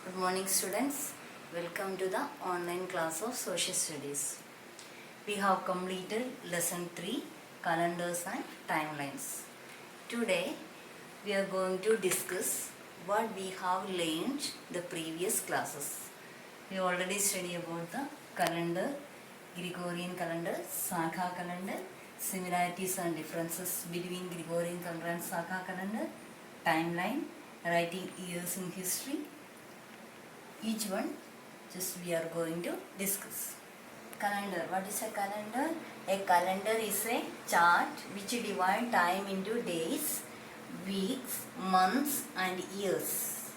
Good morning students. Welcome to the online class of Social Studies. We have completed lesson 3 calendars and timelines. Today we are going to discuss what we have learned the previous classes. We already studied about the calendar, Gregorian calendar, Sakha calendar, similarities and differences between Gregorian calendar and Sakha calendar, timeline, writing years in history. Each one just we are going to discuss. Calendar. What is a calendar? A calendar is a chart which divides time into days, weeks, months and years.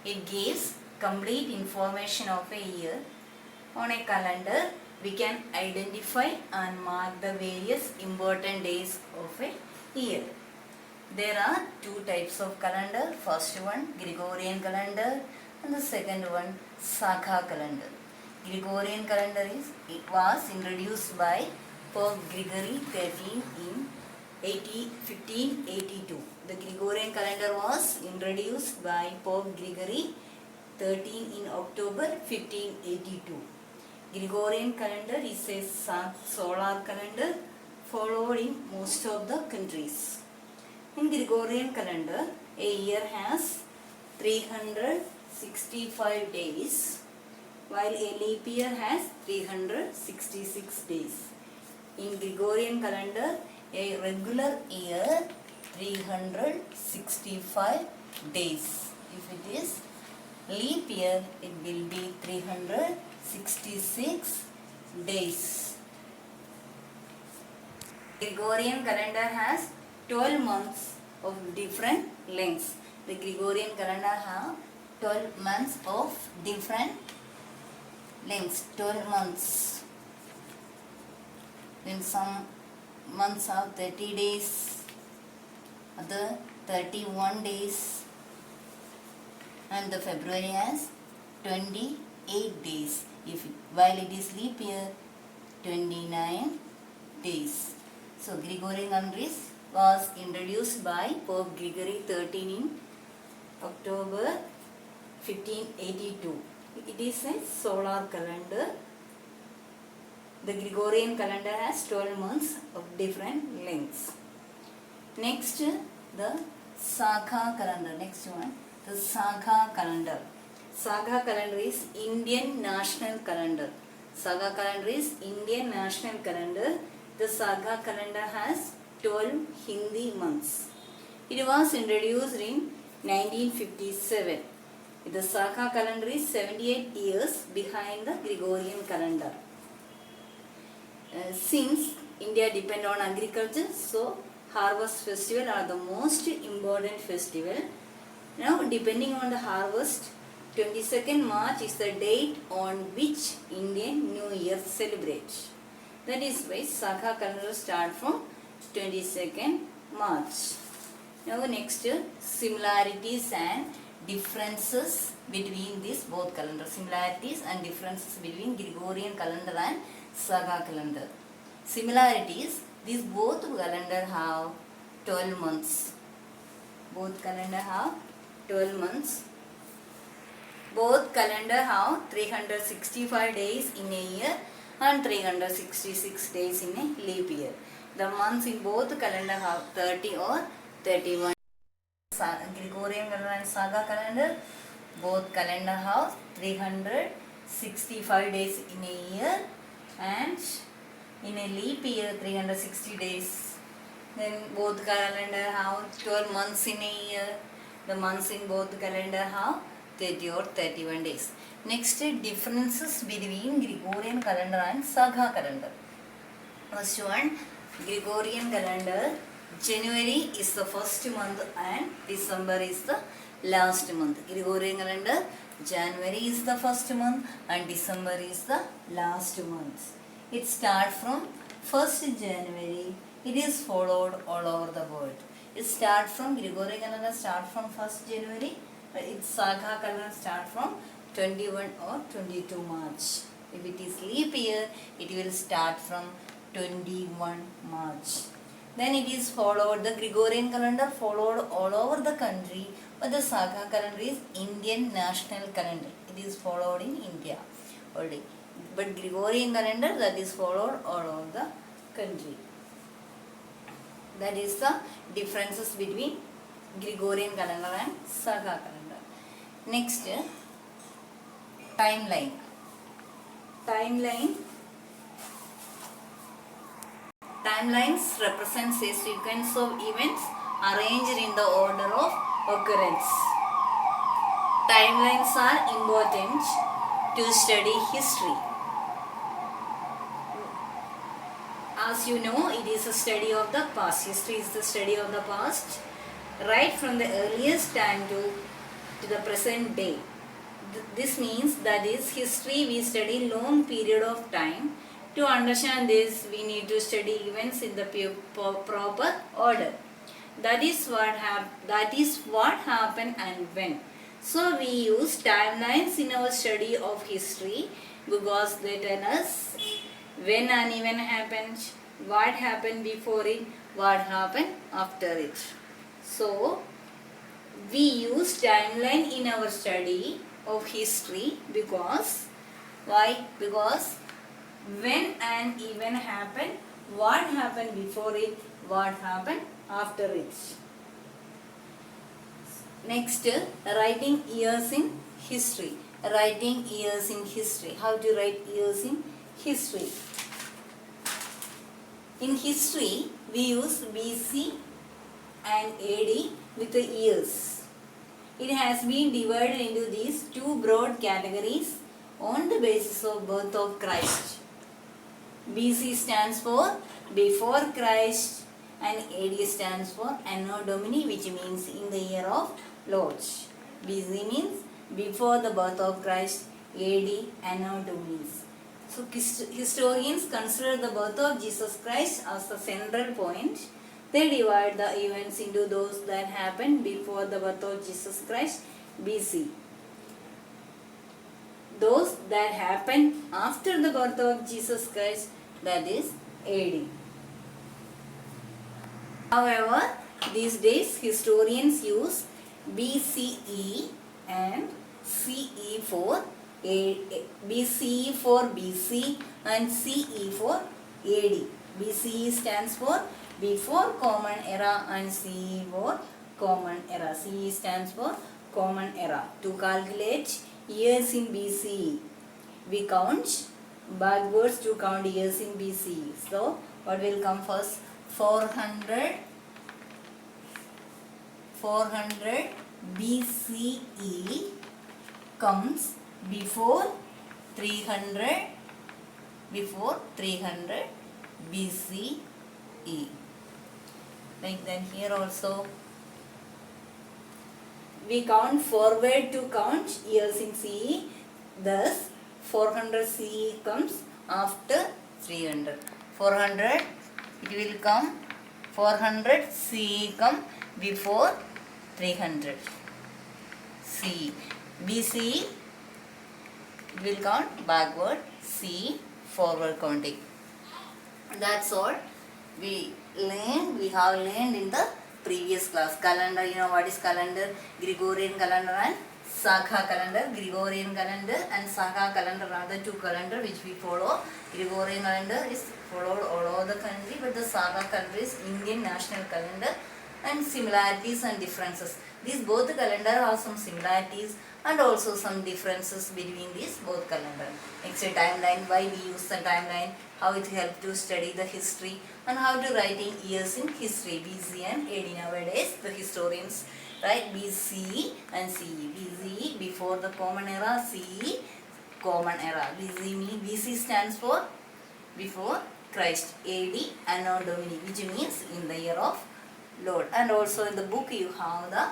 It gives complete information of a year. On a calendar, we can identify and mark the various important days of a year. There are two types of calendar. First one, Gregorian calendar, and the second one, Sakha calendar. Gregorian calendar was introduced by Pope Gregory XIII in 1582. The Gregorian calendar was introduced by Pope Gregory XIII in October 1582. Gregorian calendar is a solar calendar followed in most of the countries. In Gregorian calendar, a year has 365 days, while a leap year has 366 days. In Gregorian calendar, a regular year 365 days. If it is leap year, it will be 366 days. Gregorian calendar has 12 months of different lengths. The Gregorian calendar have 12 months of different lengths. 12 months. Then some months have 30 days, other 31 days, and the February has 28 days. While it is leap year, 29 days. So Gregorian calendar was introduced by Pope Gregory XIII in October 1582. It is a solar calendar. The Gregorian calendar has 12 months of different lengths. Next, the Sakha calendar. Next one, the Sakha calendar. Sakha calendar is Indian national calendar. Sakha calendar is Indian national calendar. The Sakha calendar has 12 Hindi months. It was introduced in 1957. The Sakha calendar is 78 years behind the Gregorian calendar. Since India depends on agriculture, so harvest festival are the most important festival. Now, depending on the harvest, 22nd March is the date on which Indian New Year celebrates. That is why Sakha calendar start from 22nd March. Now next, similarities and differences between these both calendars. Similarities and differences between Gregorian calendar and Sakha calendar. Similarities, these both calendar have 12 months. Both calendar have 12 months. Both calendar have 365 days in a year and 366 days in a leap year. The months in both calendar have 30 or 31. Gregorian calendar and Sakha calendar, both calendar have 365 days in a year and in a leap year 360 days. Then both calendar have 12 months in a year. The months in both calendar have 30 or 31 days. Next, differences between Gregorian calendar and Sakha calendar. First one, Gregorian calendar, January is the first month and December is the last month. Gregorian calendar, January is the first month and December is the last month. It starts from 1st January. It is followed all over the world. It starts from Gregorian calendar start from 1st January. Its Sakha calendar start from 21 or 22 March. If it is leap year, it will start from 21 March. Then it is followed, the Gregorian calendar followed all over the country But the Sakha calendar is Indian national calendar. It is followed in India only. But Gregorian calendar, that is followed all over the country. That is the differences between Gregorian calendar and Sakha calendar. Next, timeline. Timelines represents a sequence of events arranged in the order of occurrence. Timelines are important to study history. As you know, it is a study of the past. History is the study of the past, right from the earliest time to the present day. This means that is history we study long period of time. To understand this, we need to study events in the proper order. That is what happened and when. So we use timelines in our study of history because they tell us when an event happened, what happened before it, what happened after it. So we use timeline in our study of history because why? Because when an event happened, what happened before it, what happened after it. Next, writing years in history. Writing years in history. How to write years in history? In history, we use BC and AD with the years. It has been divided into these two broad categories on the basis of birth of Christ. BC stands for before Christ and AD stands for Anno Domini, which means in the year of Lord. BC means before the birth of Christ, AD Anno Domini. So historians consider the birth of Jesus Christ as the central point. They divide the events into those that happened before the birth of Jesus Christ, BC. Those that happened after the birth of Jesus Christ, that is AD. However, these days historians use BCE and CE for BCE for BC and CE for AD. BCE stands for before common era and CE for common era. CE stands for common era. To calculate years in BCE, we count backwards to count years in BCE. So, what will come first? 400 BCE comes before 300 BCE. Like that here also we count forward to count years in CE. Thus 400 CE comes after 300. 400 it will come, 400 CE come before 300 CE. BCE it will count backward, CE forward counting. That's all we have learned in the previous class. Calendar, you know what is calendar? Gregorian calendar and Sakha calendar. Gregorian calendar and Sakha calendar are the two calendar which we follow. Gregorian calendar is followed all over the country, but the Sakha calendar is Indian national calendar. And similarities and differences. These both calendar have some similarities and also some differences between these both calendar. Next, a timeline. Why we use the timeline? How it helps to study the history and how to writing years in history. BC and AD. Nowadays the historians write BC and CE. BC before the common era, CE common era. BC stands for before Christ. AD Anno Domini, which means in the year of Lord. And also in the book you have the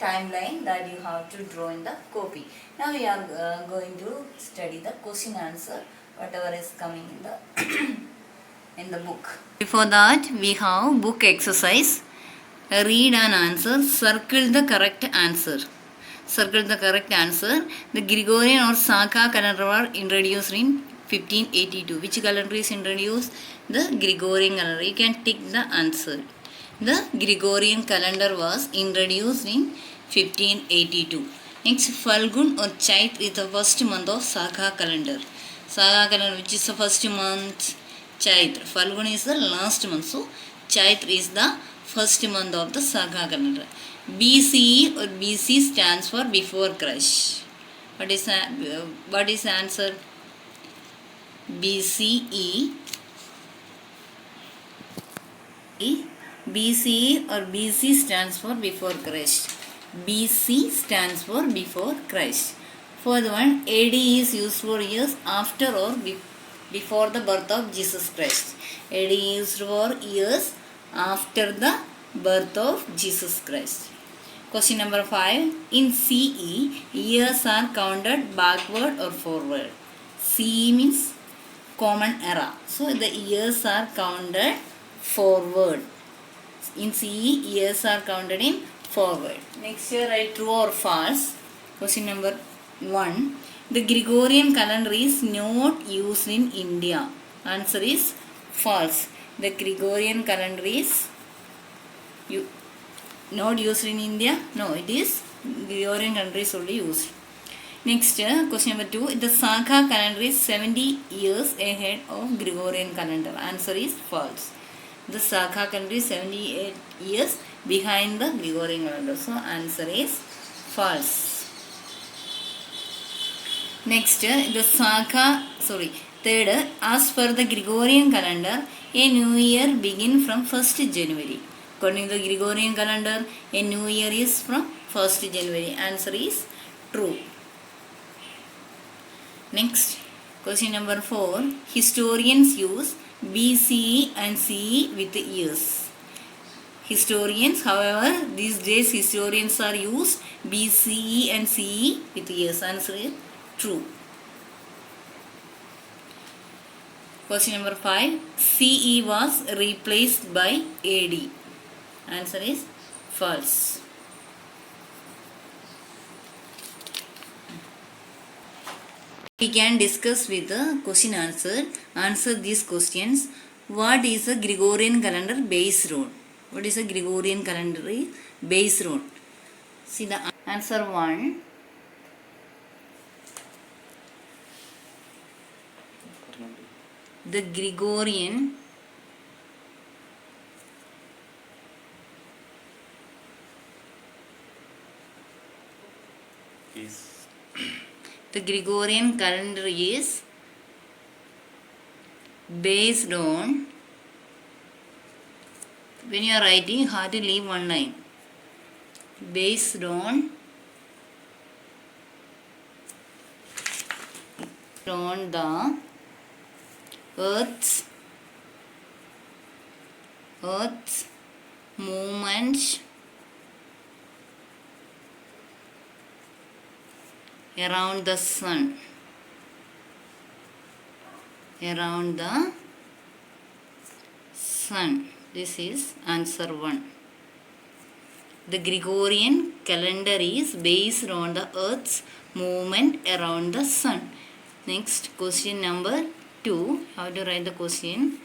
timeline that you have to draw in the copy. Now we are going to study the question answer, whatever is coming in the in the book. Before that we have book exercise. Read and answer. Circle the correct answer. Circle the correct answer. The Gregorian or Sakha calendar were introduced in 1582. Which calendar is introduced? The Gregorian calendar. You can tick the answer. The Gregorian calendar was introduced in 1582. Next, Falgun or Chaitra is the first month of Sakha calendar. Sakha calendar, which is the first month? Chaitra. Falgun is the last month, so Chaitra is the first month of the Sakha calendar. BCE or BC stands for before Christ. What is the answer? BCE. BCE or BC stands for before Christ. BC stands for before Christ. Fourth one, AD is used for years after or before the birth of Jesus Christ. AD is used for years after the birth of Jesus Christ. Question number 5. In CE, years are counted backward or forward. CE means common era. So the years are counted forward. In CE, years are counted in forward. Next year, write true or false. Question number 1. The Gregorian calendar is not used in India. Answer is false. The Gregorian calendar is not used in India. No, it is Gregorian calendar is only used. Next, question number 2. The Sakha calendar is 70 years ahead of Gregorian calendar. Answer is false. The Sakha calendar is 78 years behind the Gregorian calendar. So, answer is false. Next, the third, as per the Gregorian calendar, a new year begins from 1st January. According to the Gregorian calendar, a new year is from 1st January. Answer is true. Next, question number 4. Historians use BCE and CE with years. Historians, however, these days historians are used BCE and CE with years. Answer is true. Question number 5. CE was replaced by AD. Answer is false. We can discuss with the question answer. Answer these questions. What is the Gregorian calendar based on? What is the Gregorian calendar based on? See the answer 1. The Gregorian calendar is based on, when you are writing, you have to leave one line. Based on the Earth's movement around the sun. This is answer 1. The Gregorian calendar is based on the Earth's movement around the sun. Next, question number 2. How to write the question?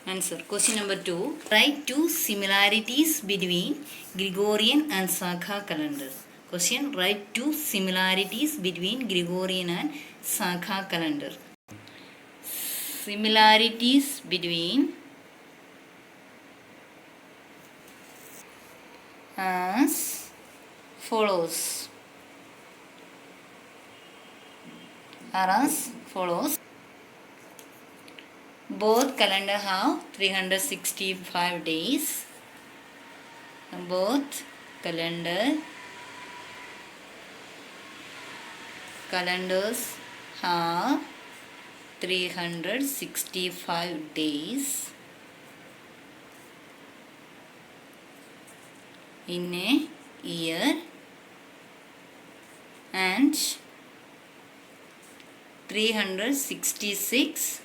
Answer. Question number 2. Write 2 similarities between Gregorian and Sakha calendars. Question. Write 2 similarities between Gregorian and Sakha calendar. Similarities between as follows. Both calendar have 365 days. Both calendars have 365 days in a year and 366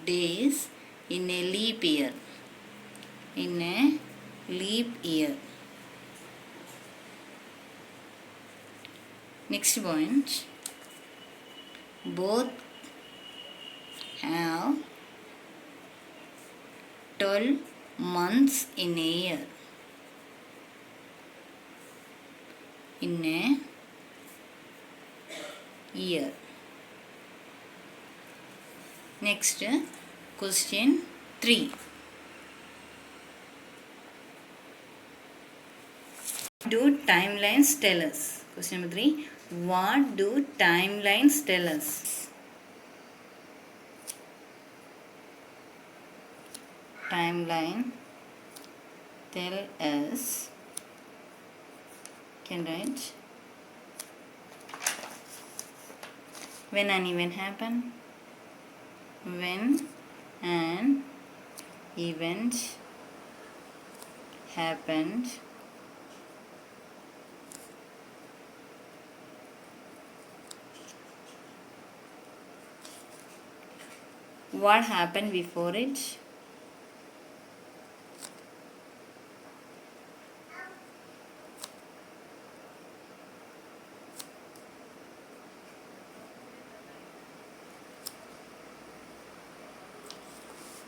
days in a leap year. Next point. Both have 12 months in a year. in a year. Next, question 3. What do timelines tell us? Question number 3. What do timelines tell us? Timeline tell us, can write, when an event happened, when an event happened, what happened before it,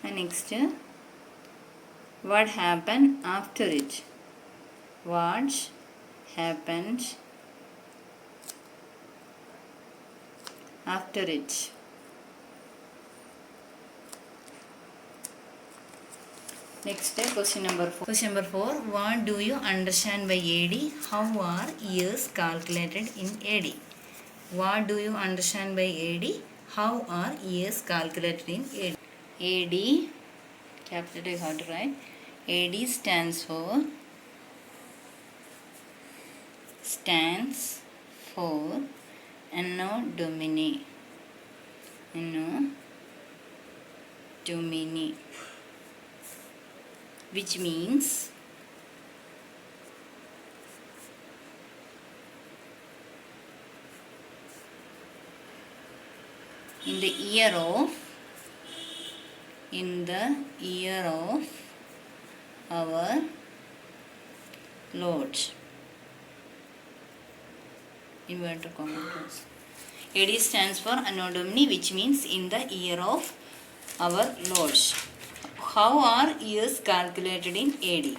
and next, what happened after it, what happened after it. Next, question number 4. Question number 4. What do you understand by AD? How are years calculated in AD? What do you understand by AD? How are years calculated in AD? AD, capital I have to write. AD stands for Anno Domini. Anno Domini, which means in the year of our Lord. Inverted commas. AD stands for Anno Domini, which means in the year of our Lord. How are years calculated in AD?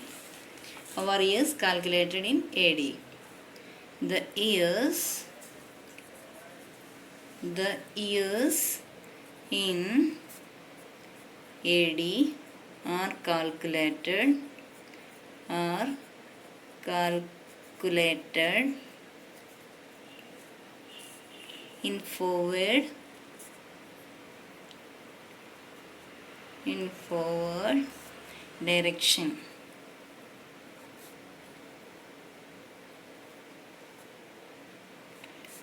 How are years calculated in AD? The years in AD are calculated in forward direction.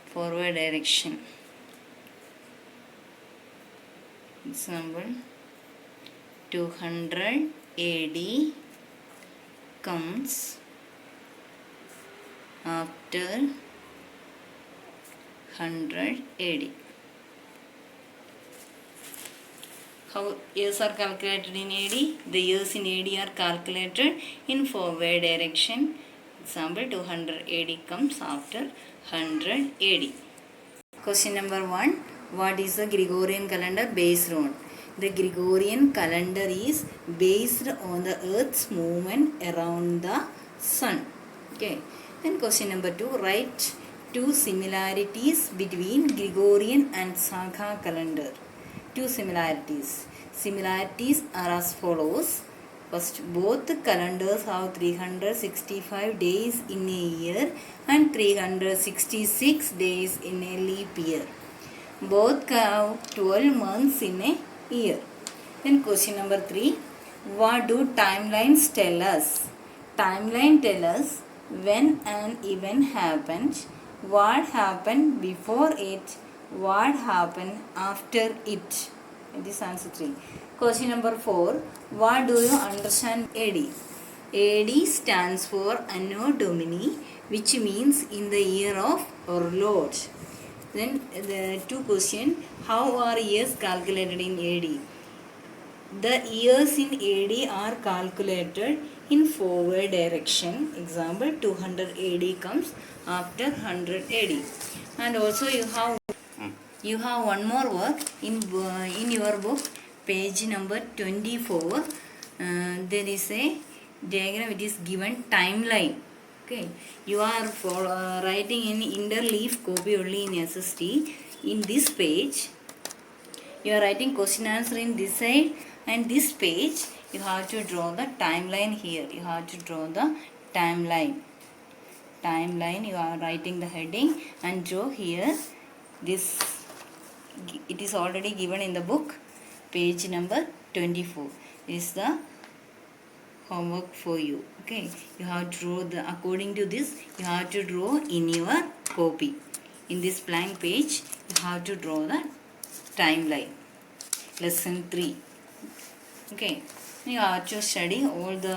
Forward direction. Example, 200 AD comes after 100 AD. How years are calculated in AD? The years in AD are calculated in forward direction. Example, 200 AD comes after 100 AD. Question number 1. What is the Gregorian calendar based on? The Gregorian calendar is based on the Earth's movement around the Sun. Okay. Then question number 2. Write 2 similarities between Gregorian and Sakha calendar. 2 similarities. Similarities are as follows. First, both calendars have 365 days in a year and 366 days in a leap year. Both have 12 months in a year. Then question number 3. What do timelines tell us? Timeline tell us when an event happened, what happened before it, what happened after it. This is answer 3. Question number 4. What do you understand AD? AD stands for Anno Domini, which means in the year of our Lord. Then the 2 question. How are years calculated in AD? The years in AD are calculated in forward direction. Example, 200 AD comes after 100 AD. And also you have one more work in your book, page number 24. There is a diagram which is given timeline. Okay, you are writing in interleaf copy only in SST. In this page, you are writing question answer in this side, and this page you have to draw the timeline here. You have to draw the timeline. You are writing the heading and draw here. This it is already given in the book, page number 24 is the homework for you. Okay, you have to draw the, according to this you have to draw in your copy. In this blank page you have to draw the timeline, lesson 3. Okay, you have to study all the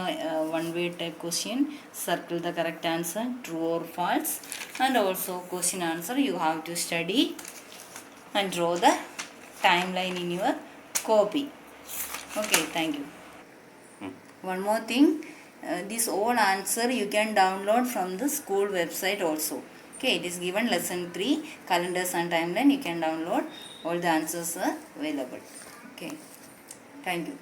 one word type question, circle the correct answer, true or false, and also question answer you have to study and draw the timeline in your copy. Okay, thank you. One more thing, this all answer you can download from the school website also. Okay, it is given lesson 3, calendars and timeline. You can download, all the answers are available. Okay, thank you.